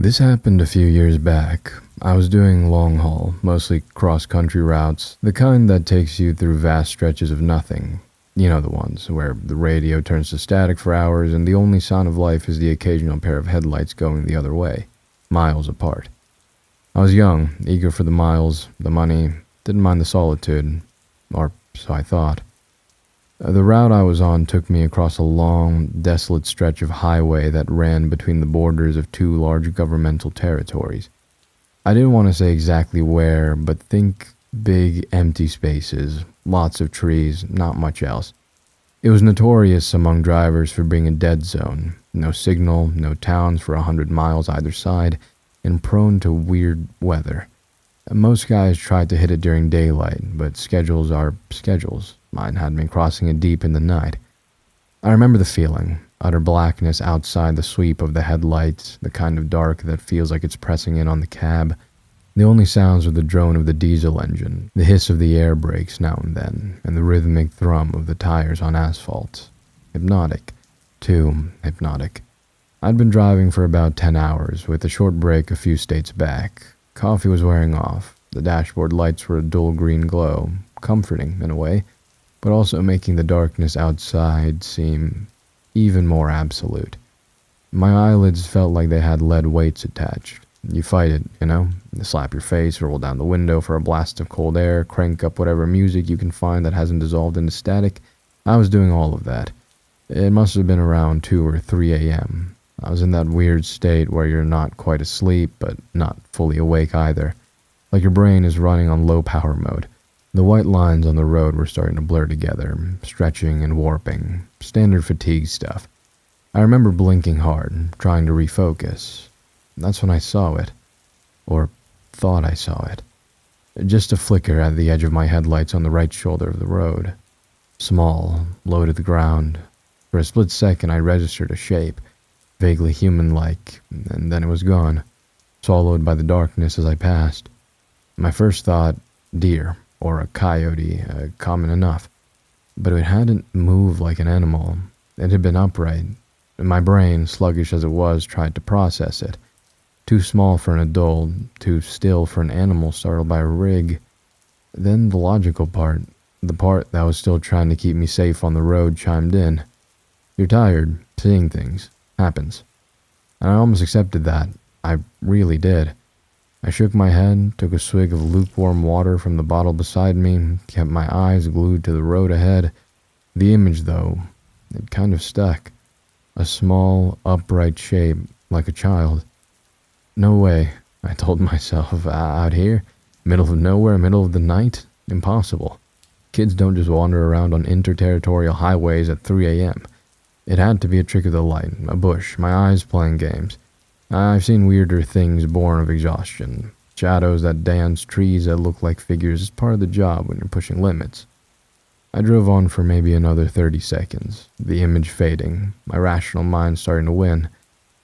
This happened a few years back. I was doing long haul, mostly cross-country routes, the kind that takes you through vast stretches of nothing. You know, the ones where the radio turns to static for hours and the only sign of life is the occasional pair of headlights going the other way, miles apart. I was young, eager for the miles, the money, didn't mind the solitude, or so I thought. The route I was on took me across a long, desolate stretch of highway that ran between the borders of two large governmental territories. I didn't want to say exactly where, but think big, empty spaces, lots of trees, not much else. It was notorious among drivers for being a dead zone, no signal, no towns for 100 miles either side, and prone to weird weather. Most guys tried to hit it during daylight, but schedules are schedules. Mine had been crossing it deep in the night. I remember the feeling, utter blackness outside the sweep of the headlights, the kind of dark that feels like it's pressing in on the cab. The only sounds were the drone of the diesel engine, the hiss of the air brakes now and then, and the rhythmic thrum of the tires on asphalt. Hypnotic. Too hypnotic. I'd been driving for about 10 hours, with a short break a few states back. Coffee was wearing off. The dashboard lights were a dull green glow, comforting in a way, but also making the darkness outside seem even more absolute. My eyelids felt like they had lead weights attached. You fight it, you know? You slap your face, roll down the window for a blast of cold air, crank up whatever music you can find that hasn't dissolved into static. I was doing all of that. It must have been around 2 or 3 a.m. I was in that weird state where you're not quite asleep, but not fully awake either. Like your brain is running on low power mode. The white lines on the road were starting to blur together, stretching and warping. Standard fatigue stuff. I remember blinking hard, trying to refocus. That's when I saw it. Or thought I saw it. Just a flicker at the edge of my headlights on the right shoulder of the road. Small, low to the ground. For a split second I registered a shape, vaguely human-like, and then it was gone, swallowed by the darkness as I passed. My first thought, deer. Or a coyote, common enough. But it hadn't moved like an animal. It had been upright. My brain, sluggish as it was, tried to process it. Too small for an adult, too still for an animal startled by a rig. Then the logical part, the part that was still trying to keep me safe on the road, chimed in. You're tired, seeing things. Happens. And I almost accepted that. I really did. I shook my head, took a swig of lukewarm water from the bottle beside me, kept my eyes glued to the road ahead. The image, though, it kind of stuck. A small, upright shape, like a child. No way, I told myself, out here? Middle of nowhere, middle of the night? Impossible. Kids don't just wander around on interterritorial highways at 3 a.m. It had to be a trick of the light, a bush, my eyes playing games. I've seen weirder things born of exhaustion. Shadows that dance, trees that look like figures. It's part of the job when you're pushing limits. I drove on for maybe another 30 seconds, the image fading, my rational mind starting to win.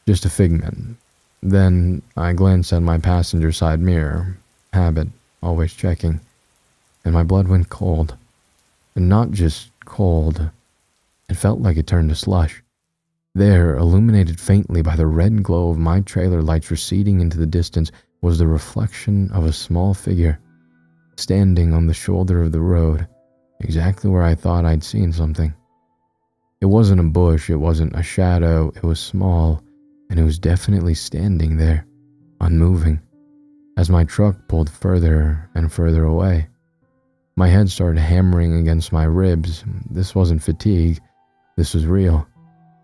Just a figment. Then I glanced at my passenger side mirror. Habit, always checking. And my blood went cold. And not just cold. It felt like it turned to slush. There, illuminated faintly by the red glow of my trailer lights receding into the distance, was the reflection of a small figure, standing on the shoulder of the road, exactly where I thought I'd seen something. It wasn't a bush, it wasn't a shadow, it was small, and it was definitely standing there, unmoving, as my truck pulled further and further away. My head started hammering against my ribs. This wasn't fatigue, this was real.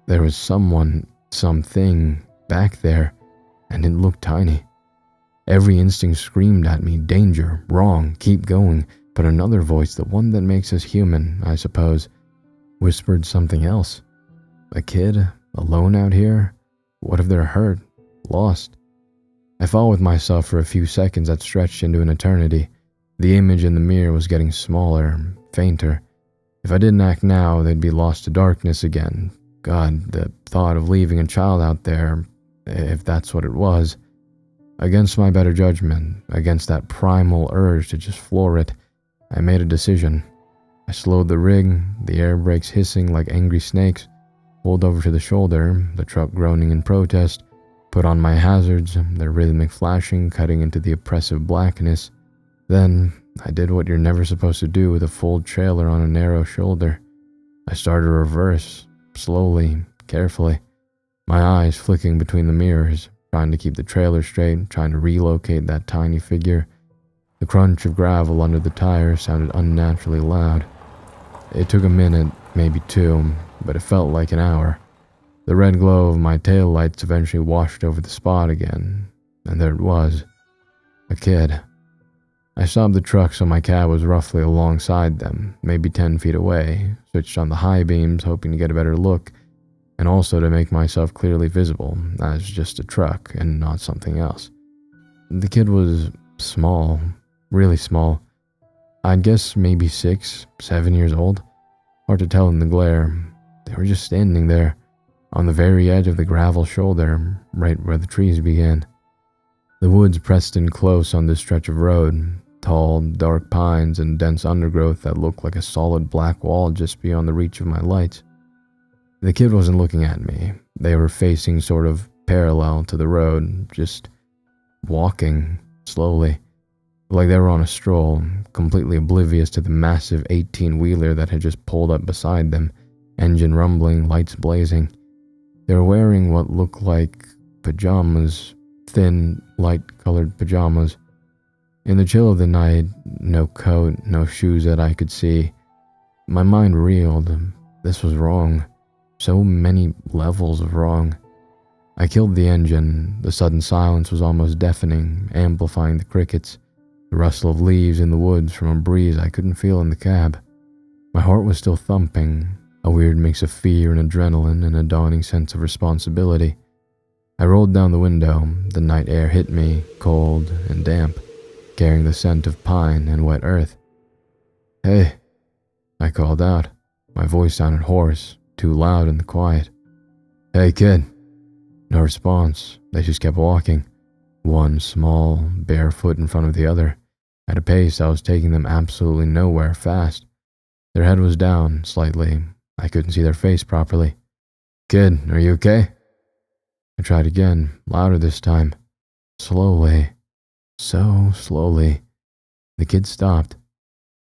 There was someone, something, back there, and it looked tiny. Every instinct screamed at me, danger, wrong, keep going, but another voice, the one that makes us human, I suppose, whispered something else. A kid, alone out here? What if they're hurt, lost? I fought with myself for a few seconds that stretched into an eternity. The image in the mirror was getting smaller, fainter. If I didn't act now, they'd be lost to darkness again. God, the thought of leaving a child out there, if that's what it was. Against my better judgment, against that primal urge to just floor it, I made a decision. I slowed the rig, the air brakes hissing like angry snakes, pulled over to the shoulder, the truck groaning in protest, Put on my hazards, their rhythmic flashing cutting into the oppressive blackness. Then, I did what you're never supposed to do with a full trailer on a narrow shoulder. I started to reverse, slowly, carefully, my eyes flicking between the mirrors, trying to keep the trailer straight, trying to relocate that tiny figure. The crunch of gravel under the tires sounded unnaturally loud. It took a minute, maybe two, but it felt like an hour. The red glow of my taillights eventually washed over the spot again, and there it was. A kid. I stopped the truck so my cab was roughly alongside them, maybe 10 feet away, switched on the high beams hoping to get a better look, and also to make myself clearly visible as just a truck and not something else. The kid was small, really small. I'd guess maybe 6, 7 years old. Hard to tell in the glare. They were just standing there, on the very edge of the gravel shoulder, right where the trees began. The woods pressed in close on this stretch of road, tall, dark pines and dense undergrowth that looked like a solid black wall just beyond the reach of my lights. The kid wasn't looking at me. They were facing sort of parallel to the road, just walking slowly, like they were on a stroll, completely oblivious to the massive 18-wheeler that had just pulled up beside them, engine rumbling, lights blazing. They were wearing what looked like pajamas, thin, light-colored pajamas. In the chill of the night, no coat, no shoes that I could see. My mind reeled. This was wrong. So many levels of wrong. I killed the engine. The sudden silence was almost deafening, amplifying the crickets, the rustle of leaves in the woods from a breeze I couldn't feel in the cab. My heart was still thumping, a weird mix of fear and adrenaline and a dawning sense of responsibility. I rolled down the window. The night air hit me, cold and damp, carrying the scent of pine and wet earth. "Hey," I called out. My voice sounded hoarse, too loud in the quiet. "Hey, kid." No response. They just kept walking, one small, bare foot in front of the other, at a pace that was taking them absolutely nowhere fast. Their head was down, slightly. I couldn't see their face properly. "Kid, are you okay?" I tried again, louder this time. Slowly. So slowly. The kid stopped.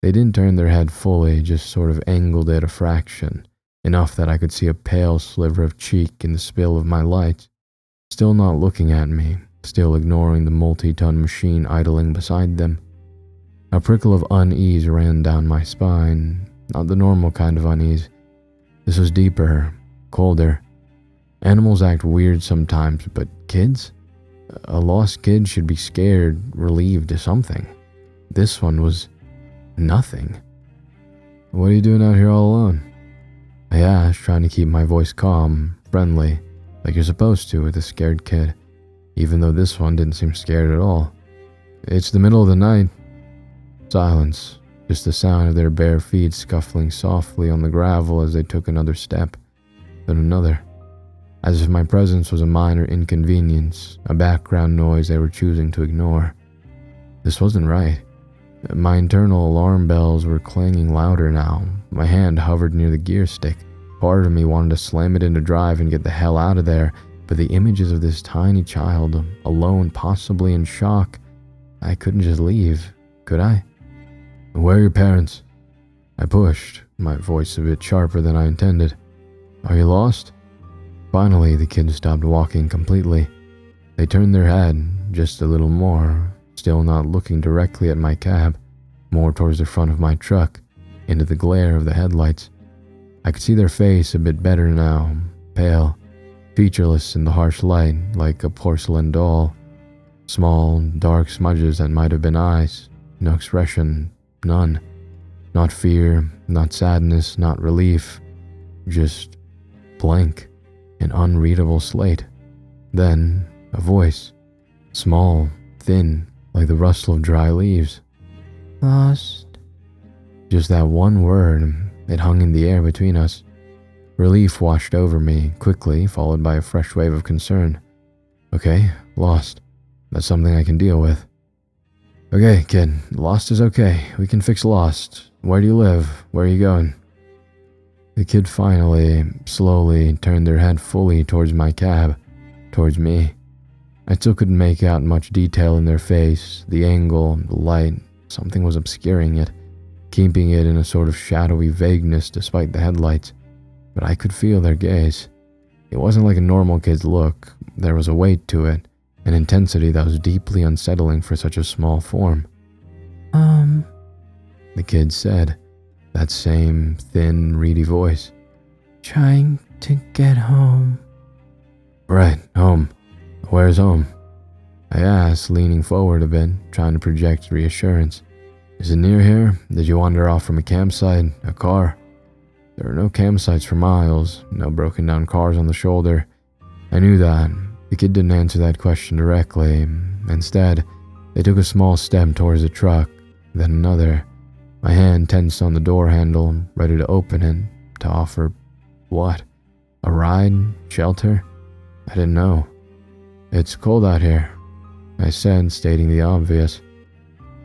They didn't turn their head fully, just sort of angled it a fraction, enough that I could see a pale sliver of cheek in the spill of my lights. Still not looking at me, still ignoring the multi-ton machine idling beside them. A prickle of unease ran down my spine, not the normal kind of unease. This was deeper, colder. Animals act weird sometimes, but kids? A lost kid should be scared, relieved of something. This one was nothing. "What are you doing out here all alone?" I asked, trying to keep my voice calm, friendly, like you're supposed to with a scared kid, even though this one didn't seem scared at all. "It's the middle of the night." Silence, just the sound of their bare feet scuffling softly on the gravel as they took another step, then another. As if my presence was a minor inconvenience, a background noise they were choosing to ignore. This wasn't right. My internal alarm bells were clanging louder now. My hand hovered near the gear stick. Part of me wanted to slam it into drive and get the hell out of there, but the images of this tiny child, alone, possibly in shock, I couldn't just leave, could I? "Where are your parents?" I pushed, my voice a bit sharper than I intended. "Are you lost?" Finally, the kids stopped walking completely. They turned their head, just a little more, still not looking directly at my cab, more towards the front of my truck, into the glare of the headlights. I could see their face a bit better now, pale, featureless in the harsh light, like a porcelain doll. Small, dark smudges that might have been eyes, no expression, none. Not fear, not sadness, not relief, just blank, an unreadable slate. Then, a voice, small, thin, like the rustle of dry leaves. "Lost." Just that one word, it hung in the air between us. Relief washed over me, quickly, followed by a fresh wave of concern. "Okay, lost. That's something I can deal with." "Okay, kid, lost is okay. We can fix lost. Where do you live? Where are you going?" The kid finally, slowly, turned their head fully towards my cab, towards me. I still couldn't make out much detail in their face, the angle, the light. Something was obscuring it, keeping it in a sort of shadowy vagueness despite the headlights. But I could feel their gaze. It wasn't like a normal kid's look. There was a weight to it, an intensity that was deeply unsettling for such a small form. The kid said, that same thin, reedy voice. Trying to get home. Right, home. Where's home? I asked, leaning forward a bit, trying to project reassurance. Is it near here? Did you wander off from a campsite? A car? There were no campsites for miles, no broken down cars on the shoulder. I knew that. The kid didn't answer that question directly. Instead, they took a small step towards the truck, then another. My hand tensed on the door handle, ready to open it, to offer what? A ride? Shelter? I didn't know. It's cold out here, I said, stating the obvious.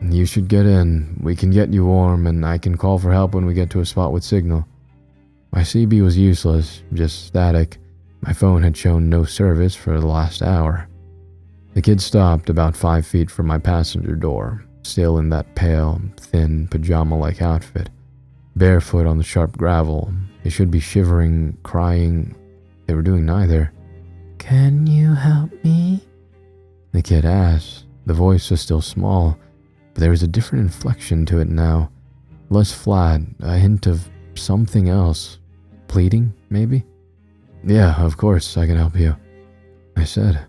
You should get in. We can get you warm, and I can call for help when we get to a spot with signal. My CB was useless, just static. My phone had shown no service for the last hour. The kid stopped about 5 feet from my passenger door, still in that pale, thin, pajama-like outfit, barefoot on the sharp gravel. They should be shivering, crying. They were doing neither. Can you help me? The kid asked. The voice was still small, but there was a different inflection to it now. Less flat, a hint of something else. Pleading, maybe? Yeah, of course, I can help you, I said.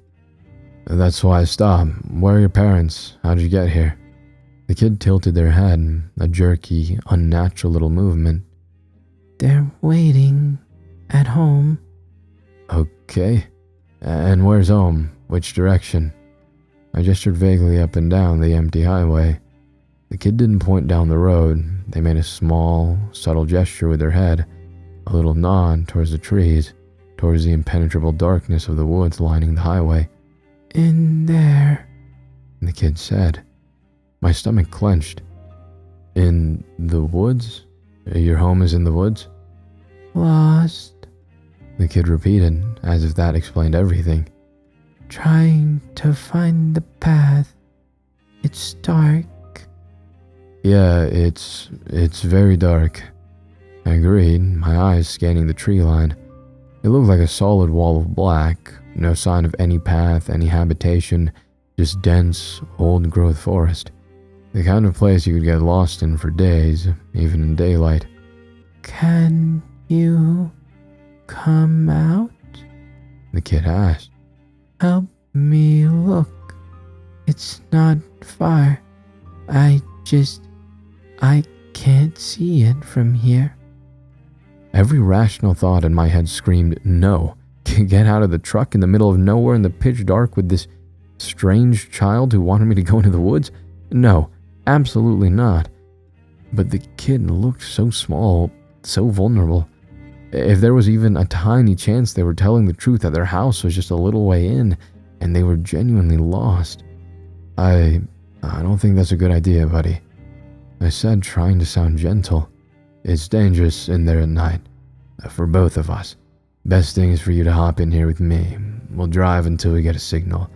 That's why I stopped. Where are your parents? How'd you get here? The kid tilted their head, a jerky, unnatural little movement. They're waiting at home. Okay. And where's home? Which direction? I gestured vaguely up and down the empty highway. The kid didn't point down the road. They made a small, subtle gesture with their head, a little nod towards the trees, towards the impenetrable darkness of the woods lining the highway. In there, the kid said. My stomach clenched. In the woods? Your home is in the woods? Lost, the kid repeated, as if that explained everything. Trying to find the path. It's dark. Yeah, it's very dark. I agreed, my eyes scanning the tree line. It looked like a solid wall of black, no sign of any path, any habitation, just dense, old-growth forest. The kind of place you could get lost in for days, even in daylight. Can you come out? The kid asked. Help me look. It's not far. I can't see it from here. Every rational thought in my head screamed, no. Get out of the truck in the middle of nowhere in the pitch dark with this strange child who wanted me to go into the woods? No, absolutely not. But the kid looked so small, so vulnerable. If there was even a tiny chance they were telling the truth that their house was just a little way in, and they were genuinely lost. I don't think that's a good idea, buddy, I said, trying to sound gentle. It's dangerous in there at night. For both of us. Best thing is for you to hop in here with me. We'll drive until we get a signal,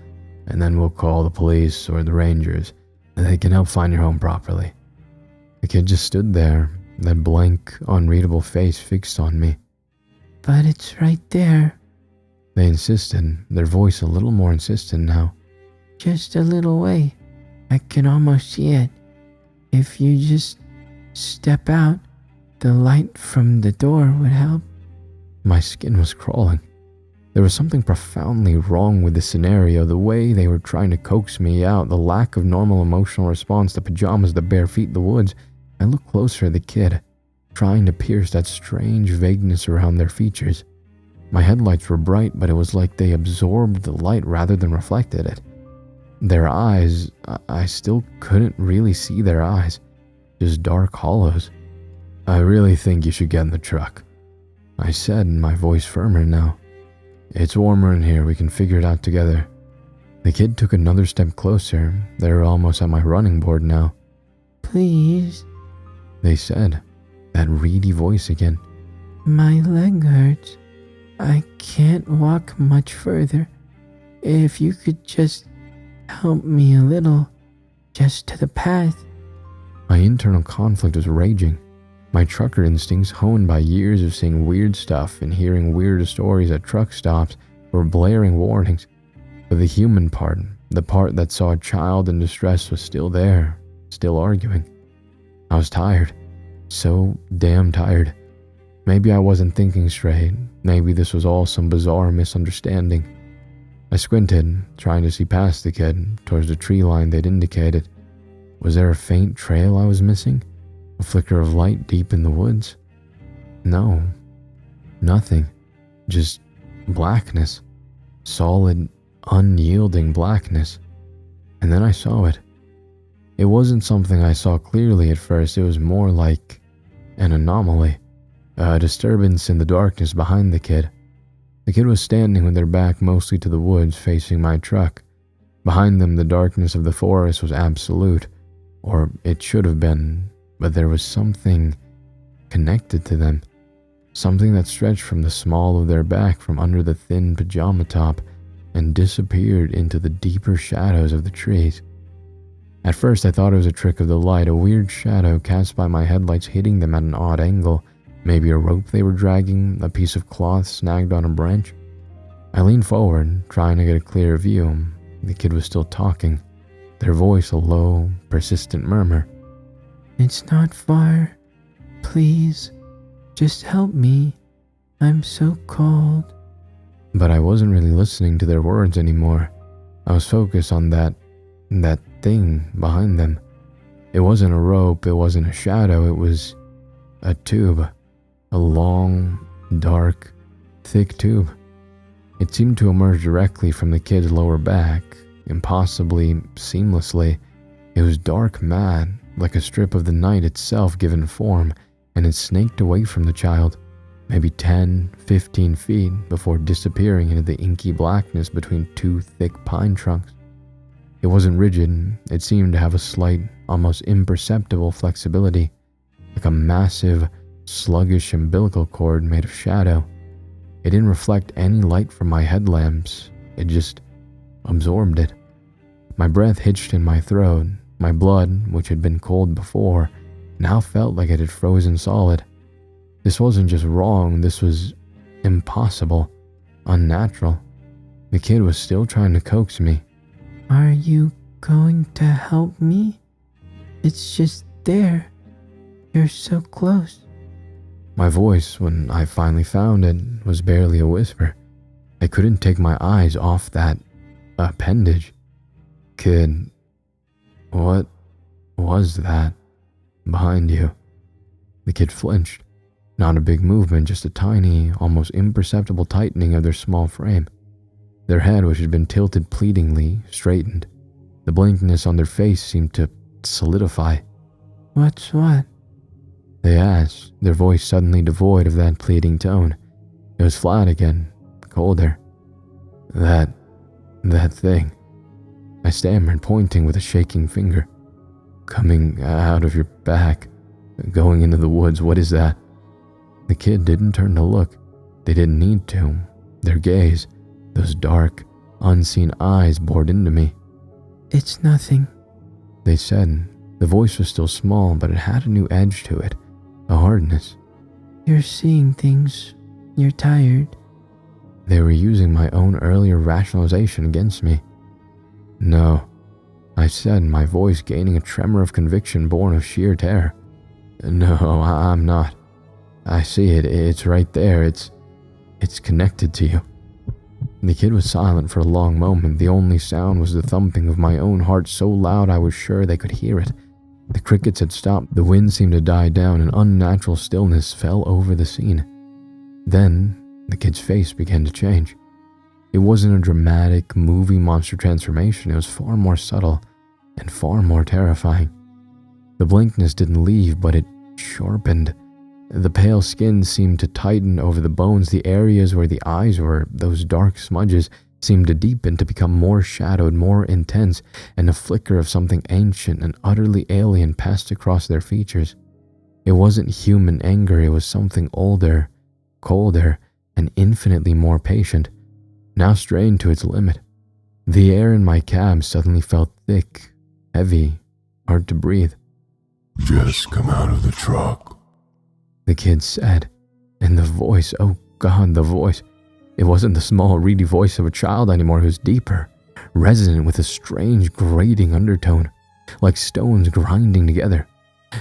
and then we'll call the police or the rangers, and they can help find your home properly. The kid just stood there, that blank, unreadable face fixed on me. But it's right there. They insisted, their voice a little more insistent now. Just a little way. I can almost see it. If you just step out, the light from the door would help. My skin was crawling. There was something profoundly wrong with the scenario, the way they were trying to coax me out, the lack of normal emotional response, the pajamas, the bare feet, the woods. I looked closer at the kid, trying to pierce that strange vagueness around their features. My headlights were bright, but it was like they absorbed the light rather than reflected it. Their eyes, I still couldn't really see their eyes, just dark hollows. I really think you should get in the truck, I said, my voice firmer now. It's warmer in here, we can figure it out together. The kid took another step closer. They were almost at my running board now. Please, they said, that reedy voice again. My leg hurts. I can't walk much further. If you could just help me a little, just to the path. My internal conflict was raging. My trucker instincts, honed by years of seeing weird stuff and hearing weird stories at truck stops, were blaring warnings. But the human part, the part that saw a child in distress, was still there, still arguing. I was tired. So damn tired. Maybe I wasn't thinking straight. Maybe this was all some bizarre misunderstanding. I squinted, trying to see past the kid, towards the tree line they'd indicated. Was there a faint trail I was missing? A flicker of light deep in the woods? No. Nothing. Just blackness. Solid, unyielding blackness. And then I saw it. It wasn't something I saw clearly at first. It was more like an anomaly. A disturbance in the darkness behind the kid. The kid was standing with their back mostly to the woods, facing my truck. Behind them, the darkness of the forest was absolute. Or it should have been, but there was something connected to them. Something that stretched from the small of their back from under the thin pajama top and disappeared into the deeper shadows of the trees. At first I thought it was a trick of the light, a weird shadow cast by my headlights hitting them at an odd angle, maybe a rope they were dragging, a piece of cloth snagged on a branch. I leaned forward, trying to get a clear view. The kid was still talking, their voice a low, persistent murmur. It's not far. Please, just help me. I'm so cold. But I wasn't really listening to their words anymore. I was focused on that thing behind them. It wasn't a rope, it wasn't a shadow, it was a tube. A long, dark, thick tube. It seemed to emerge directly from the kid's lower back, impossibly seamlessly. It was dark matte, like a strip of the night itself given form, and it snaked away from the child, maybe 10, 15 feet before disappearing into the inky blackness between two thick pine trunks. It wasn't rigid, it seemed to have a slight, almost imperceptible flexibility, like a massive, sluggish umbilical cord made of shadow. It didn't reflect any light from my headlamps, it just absorbed it. My breath hitched in my throat, my blood, which had been cold before, now felt like it had frozen solid. This wasn't just wrong, this was impossible, unnatural. The kid was still trying to coax me. Are you going to help me? It's just there. You're so close. My voice, when I finally found it, was barely a whisper. I couldn't take my eyes off that appendage. Kid, what was that behind you? The kid flinched. Not a big movement, just a tiny, almost imperceptible tightening of their small frame. Their head, which had been tilted pleadingly, straightened. The blankness on their face seemed to solidify. What's what? They asked, their voice suddenly devoid of that pleading tone. It was flat again, colder. That thing. I stammered, pointing with a shaking finger. Coming out of your back, going into the woods, what is that? The kid didn't turn to look. They didn't need to. Their gaze, those dark, unseen eyes bored into me. It's nothing, they said. The voice was still small, but it had a new edge to it, a hardness. You're seeing things. You're tired. They were using my own earlier rationalization against me. No, I said, my voice gaining a tremor of conviction born of sheer terror. No, I'm not. I see it. It's right there. It's connected to you. The kid was silent for a long moment. The only sound was the thumping of my own heart so loud I was sure they could hear it. The crickets had stopped. The wind seemed to die down. An unnatural stillness fell over the scene. Then, the kid's face began to change. It wasn't a dramatic, movie monster transformation. It was far more subtle and far more terrifying. The blankness didn't leave, but it sharpened. The pale skin seemed to tighten over the bones. The areas where the eyes were, those dark smudges, seemed to deepen, to become more shadowed, more intense, and a flicker of something ancient and utterly alien passed across their features. It wasn't human anger, it was something older, colder, and infinitely more patient, now strained to its limit. The air in my cab suddenly felt thick, heavy, hard to breathe. "Just come out of the truck," the kid said, and the voice, oh God, the voice. It wasn't the small, reedy voice of a child anymore. It was deeper, resonant with a strange, grating undertone, like stones grinding together.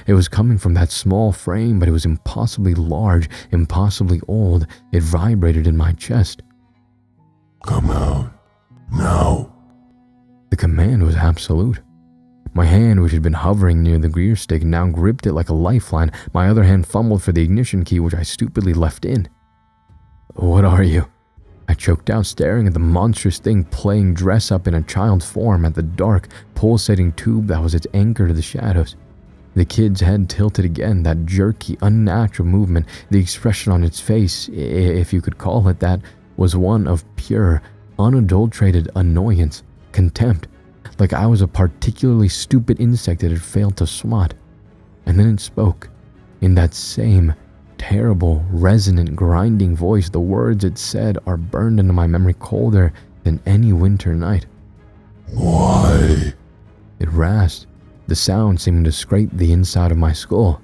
It was coming from that small frame, but it was impossibly large, impossibly old. It vibrated in my chest. "Come out. Now." The command was absolute. My hand, which had been hovering near the gear stick, now gripped it like a lifeline. My other hand fumbled for the ignition key, which I stupidly left in. "What are you?" I choked out, staring at the monstrous thing playing dress-up in a child's form at the dark, pulsating tube that was its anchor to the shadows. The kid's head tilted again, that jerky, unnatural movement. The expression on its face, if you could call it that, was one of pure, unadulterated annoyance, contempt, like I was a particularly stupid insect that had failed to swat. And then it spoke, in that same terrible, resonant, grinding voice. The words it said are burned into my memory colder than any winter night. "Why?" It rasped, the sound seeming to scrape the inside of my skull.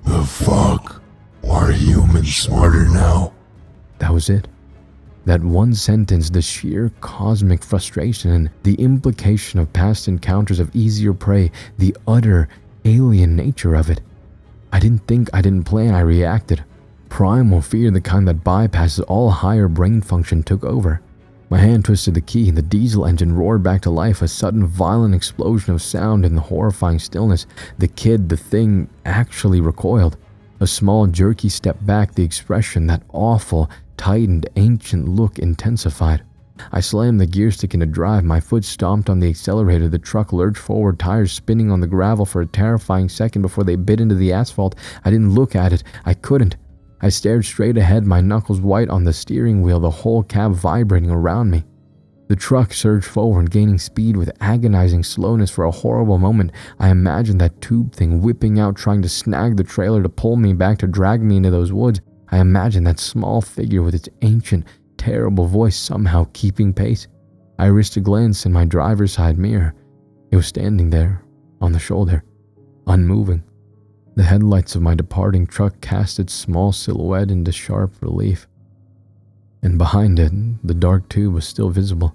"The fuck? Are humans smarter now?" That was it. That one sentence, the sheer cosmic frustration and the implication of past encounters of easier prey, the utter alien nature of it. I didn't think, I didn't plan, I reacted. Primal fear, the kind that bypasses all higher brain function, took over. My hand twisted the key, the diesel engine roared back to life, a sudden violent explosion of sound in the horrifying stillness. The kid, the thing, actually recoiled. A small jerky step back, the expression, that awful, tightened, ancient look intensified. I slammed the gear stick into drive, my foot stomped on the accelerator, the truck lurched forward, tires spinning on the gravel for a terrifying second before they bit into the asphalt. I didn't look at it, I couldn't. I stared straight ahead, my knuckles white on the steering wheel, the whole cab vibrating around me. The truck surged forward, gaining speed with agonizing slowness. For a horrible moment, I imagined that tube thing whipping out, trying to snag the trailer to pull me back, to drag me into those woods. I imagined that small figure with its ancient, terrible voice somehow keeping pace. I risked a glance in my driver's side mirror. It was standing there, on the shoulder, unmoving. The headlights of my departing truck cast its small silhouette into sharp relief. And behind it, the dark tube was still visible.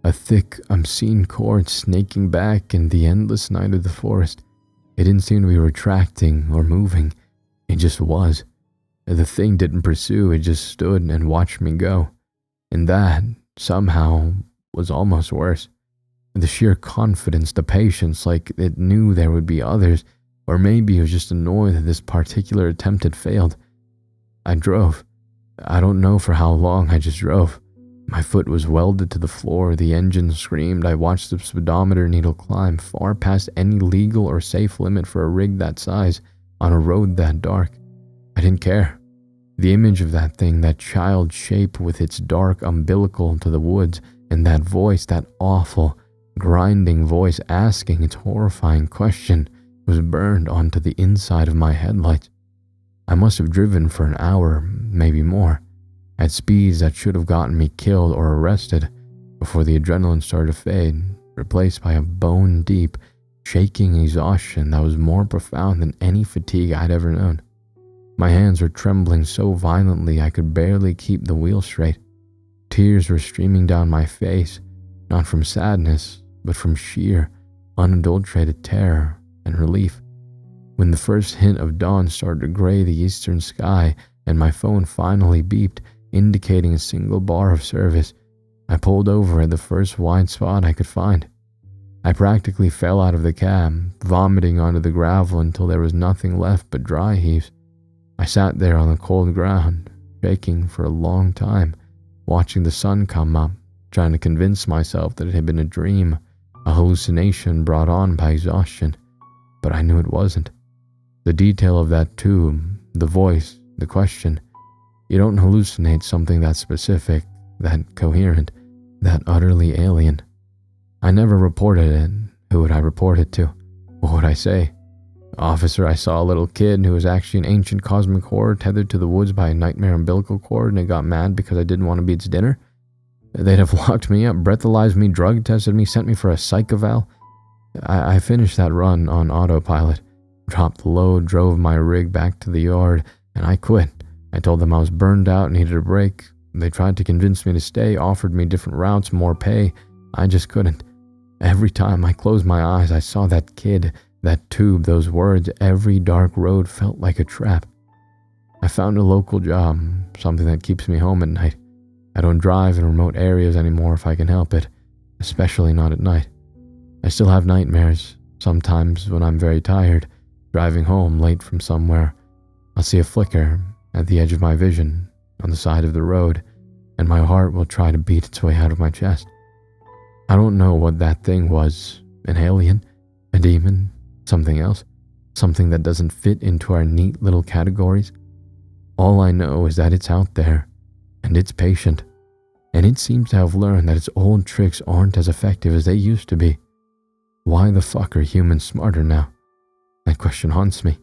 A thick, unseen cord snaking back in the endless night of the forest. It didn't seem to be retracting or moving. It just was. The thing didn't pursue, it just stood and watched me go. And that, somehow, was almost worse. The sheer confidence, the patience, like it knew there would be others, or maybe it was just annoyed that this particular attempt had failed. I drove. I don't know for how long, I just drove. My foot was welded to the floor, the engine screamed. I watched the speedometer needle climb far past any legal or safe limit for a rig that size, on a road that dark. I didn't care. The image of that thing, that child shape with its dark umbilical to the woods, and that voice, that awful, grinding voice asking its horrifying question, was burned onto the inside of my headlights. I must have driven for an hour, maybe more, at speeds that should have gotten me killed or arrested, before the adrenaline started to fade, replaced by a bone-deep, shaking exhaustion that was more profound than any fatigue I'd ever known. My hands were trembling so violently I could barely keep the wheel straight. Tears were streaming down my face, not from sadness, but from sheer, unadulterated terror and relief. When the first hint of dawn started to gray the eastern sky and my phone finally beeped, indicating a single bar of service, I pulled over at the first wide spot I could find. I practically fell out of the cab, vomiting onto the gravel until there was nothing left but dry heaves. I sat there on the cold ground, shaking for a long time, watching the sun come up, trying to convince myself that it had been a dream, a hallucination brought on by exhaustion. But I knew it wasn't. The detail of that tube, the voice, the question. You don't hallucinate something that specific, that coherent, that utterly alien. I never reported it. Who would I report it to? What would I say? Officer, I saw a little kid who was actually an ancient cosmic horror tethered to the woods by a nightmare umbilical cord, and it got mad because I didn't want to be its dinner? They'd have locked me up, breathalyzed me, drug tested me, sent me for a psych eval. I finished that run on autopilot, dropped the load, drove my rig back to the yard, and I quit. I told them I was burned out, needed a break. They tried to convince me to stay, offered me different routes, more pay. I just couldn't. Every time I closed my eyes, I saw that kid, that tube, those words. Every dark road felt like a trap. I found a local job, something that keeps me home at night. I don't drive in remote areas anymore if I can help it, especially not at night. I still have nightmares, sometimes when I'm very tired, driving home late from somewhere. I'll see a flicker at the edge of my vision, on the side of the road, and my heart will try to beat its way out of my chest. I don't know what that thing was, an alien, a demon, something else, something that doesn't fit into our neat little categories. All I know is that it's out there, and it's patient, and it seems to have learned that its old tricks aren't as effective as they used to be. Why the fuck are humans smarter now? That question haunts me.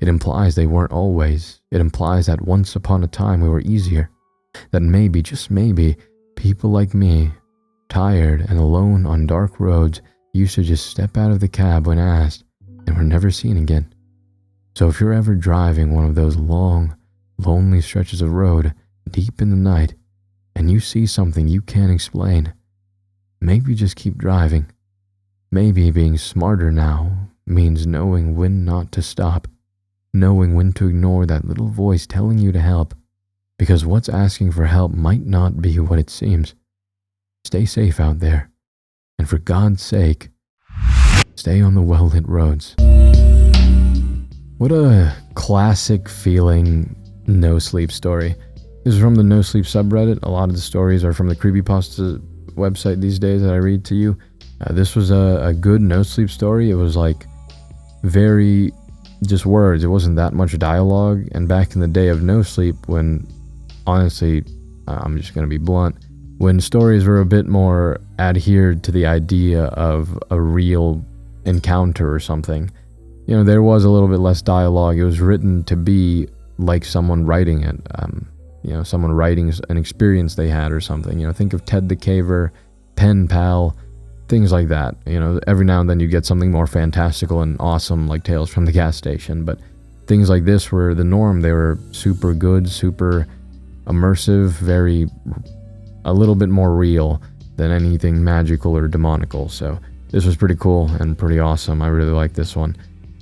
It implies they weren't always. It implies that once upon a time we were easier. That maybe, just maybe, people like me, tired and alone on dark roads, used to just step out of the cab when asked, and were never seen again. So if you're ever driving one of those long, lonely stretches of road, deep in the night, and you see something you can't explain, maybe just keep driving. Maybe being smarter now means knowing when not to stop, knowing when to ignore that little voice telling you to help, because what's asking for help might not be what it seems. Stay safe out there, and for God's sake, stay on the well-lit roads. What a classic feeling no sleep story. This is from the no sleep subreddit. A lot of the stories are from the Creepypasta website these days that I read to you. This was a good no sleep story. It was like very just words. It wasn't that much dialogue. And back in the day of no sleep, when honestly, I'm just going to be blunt, when stories were a bit more adhered to the idea of a real encounter or something, you know, there was a little bit less dialogue. It was written to be like someone writing it, you know, someone writing an experience they had or something. You know, think of Ted the Caver, Pen Pal, things like that. You know, every now and then you get something more fantastical and awesome like Tales from the Gas Station, but things like this were the norm. They were super good, super immersive, a little bit more real than anything magical or demonical. So this was pretty cool and pretty awesome. I really like this one,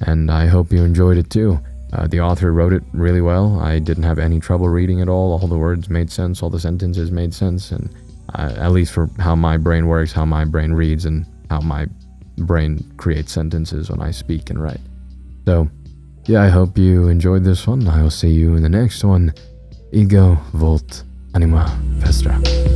and I hope you enjoyed it too. The author wrote it really well. I didn't have any trouble reading it all. All the words made sense, all the sentences made sense, and at least for how my brain works, how my brain reads, and how my brain creates sentences when I speak and write. So, yeah, I hope you enjoyed this one. I will see you in the next one. Ego Volt Anima Vestra.